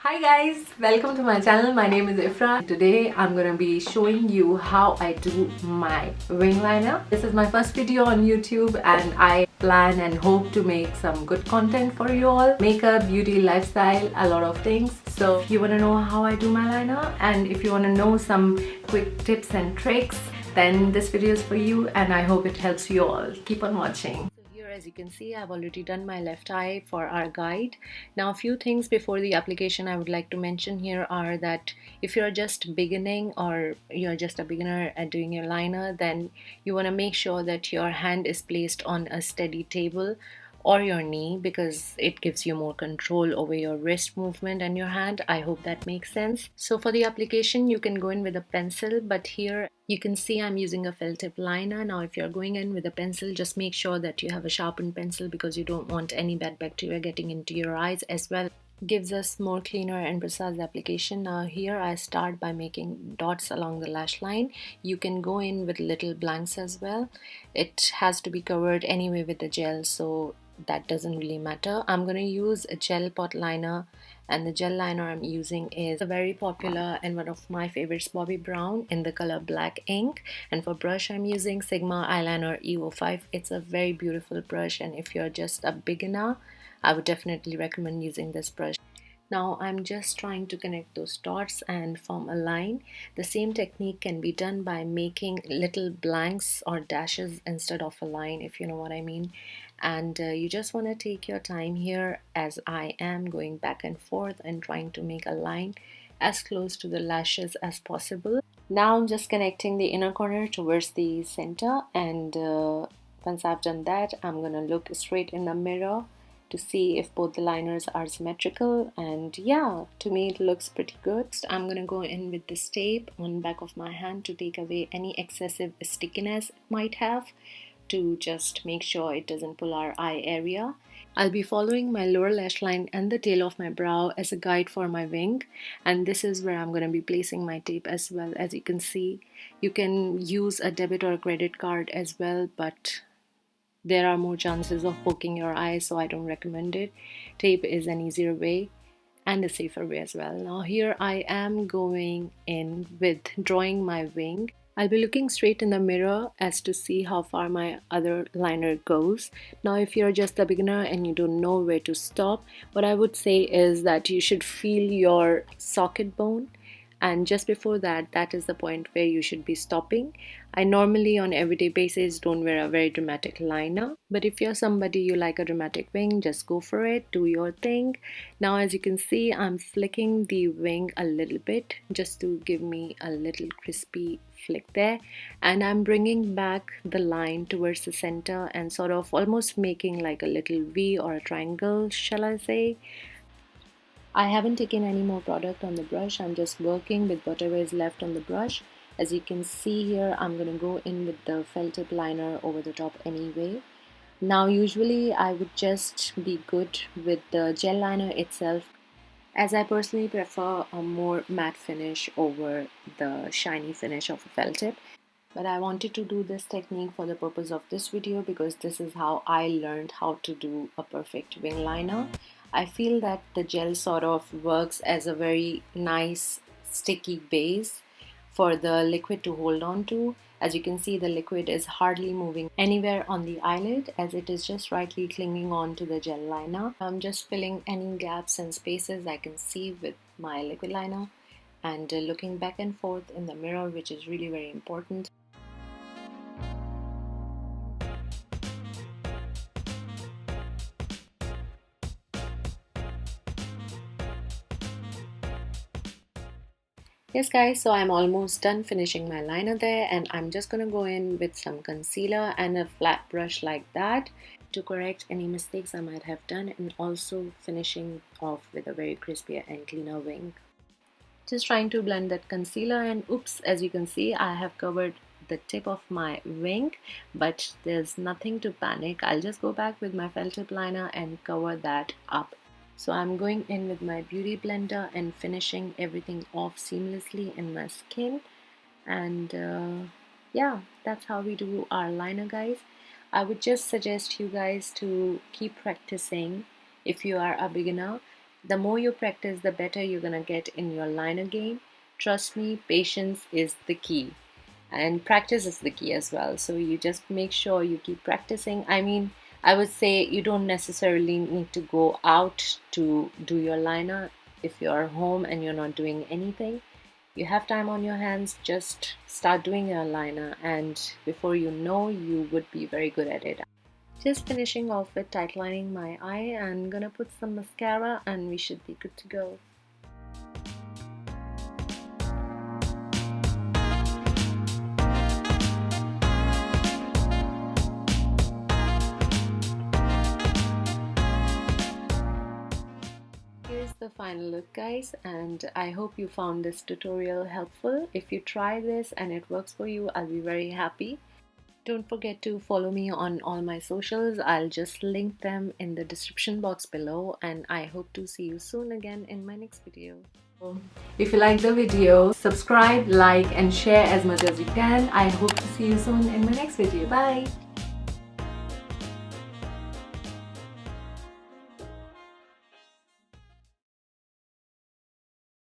Hi guys, welcome to my channel. My name is Ifra. Today I'm going to be showing you how I do my wing liner. This is my first video on YouTube and I plan and hope to make some good content for you all. Makeup, beauty, lifestyle, a lot of things. So if you want to know how I do my liner and if you want to know some quick tips and tricks, then this video is for you and I hope it helps you all. Keep on watching. As you can see, I've already done my left eye for our guide. Now a few things before the application I would like to mention here are that if you're just beginning or you're just a beginner at doing your liner, then you want to make sure that your hand is placed on a steady table or your knee because it gives you more control over your wrist movement and your hand. I hope that makes sense. So for the application you can go in with a pencil, but here you can see I'm using a felt tip liner. Now if you're going in with a pencil, just make sure that you have a sharpened pencil because you don't want any bad bacteria getting into your eyes as well. Gives us more cleaner and precise application. Now here I start by making dots along the lash line. You can go in with little blanks as well. It has to be covered anyway with the gel, so that doesn't really matter. I'm going to use a gel pot liner, and the gel liner I'm using is a very popular and one of my favorites, Bobbi Brown, in the color black ink. And for brush I'm using Sigma Eyeliner E05. It's a very beautiful brush, and if you're just a beginner I would definitely recommend using this brush. Now I'm just trying to connect those dots and form a line. The same technique can be done by making little blanks or dashes instead of a line, if you know what I mean. And you just want to take your time here, as I am going back and forth and trying to make a line as close to the lashes as possible. Now I'm just connecting the inner corner towards the center, and once I've done that, I'm gonna look straight in the mirror to see if both the liners are symmetrical, and yeah, to me it looks pretty good. I'm gonna go in with this tape on back of my hand to take away any excessive stickiness it might have, to just make sure it doesn't pull our eye area. I'll be following my lower lash line and the tail of my brow as a guide for my wing, and this is where I'm going to be placing my tape as well. As you can see, you can use a debit or a credit card as well, but there are more chances of poking your eye, so I don't recommend it. Tape is an easier way and a safer way as well. Now here I am going in with drawing my wing. I'll be looking straight in the mirror as to see how far my other liner goes. Now if you're just a beginner and you don't know where to stop, what I would say is that you should feel your socket bone, and just before that, that is the point where you should be stopping. I normally on everyday basis don't wear a very dramatic liner, but if you're somebody you like a dramatic wing, just go for it, do your thing. Now as you can see, I'm flicking the wing a little bit just to give me a little crispy flick there, and I'm bringing back the line towards the center and sort of almost making like a little V or a triangle, shall I say. I haven't taken any more product on the brush. I'm just working with whatever is left on the brush. As you can see here, I'm going to go in with the felt tip liner over the top anyway. Now usually I would just be good with the gel liner itself, as I personally prefer a more matte finish over the shiny finish of a felt tip. But I wanted to do this technique for the purpose of this video because this is how I learned how to do a perfect wing liner. I feel that the gel sort of works as a very nice sticky base for the liquid to hold on to. As you can see, the liquid is hardly moving anywhere on the eyelid, as it is just rightly clinging on to the gel liner. I'm just filling any gaps and spaces I can see with my liquid liner, and looking back and forth in the mirror, which is really very important. Yes guys, so I'm almost done finishing my liner there, and I'm just gonna go in with some concealer and a flat brush like that to correct any mistakes I might have done, and also finishing off with a very crispier and cleaner wing. Just trying to blend that concealer, and oops, as you can see, I have covered the tip of my wing, but there's nothing to panic. I'll just go back with my felt tip liner and cover that up. So I'm going in with my beauty blender and finishing everything off seamlessly in my skin. And yeah, that's how we do our liner, guys. I would just suggest you guys to keep practicing if you are a beginner. The more you practice, the better you're gonna get in your liner game. Trust me, patience is the key. And practice is the key as well. So you just make sure you keep practicing. I mean, I would say you don't necessarily need to go out to do your liner. If you're home and you're not doing anything, you have time on your hands, just start doing your liner, and before you know, you would be very good at it. Just finishing off with tight lining my eye and gonna put some mascara and we should be good to go. Here's the final look, guys, and I hope you found this tutorial helpful. If you try this and it works for you, I'll be very happy. Don't forget to follow me on all my socials. I'll just link them in the description box below, and I hope to see you soon again in my next video. If you like the video, subscribe, like and share as much as you can. I hope to see you soon in my next video. Bye!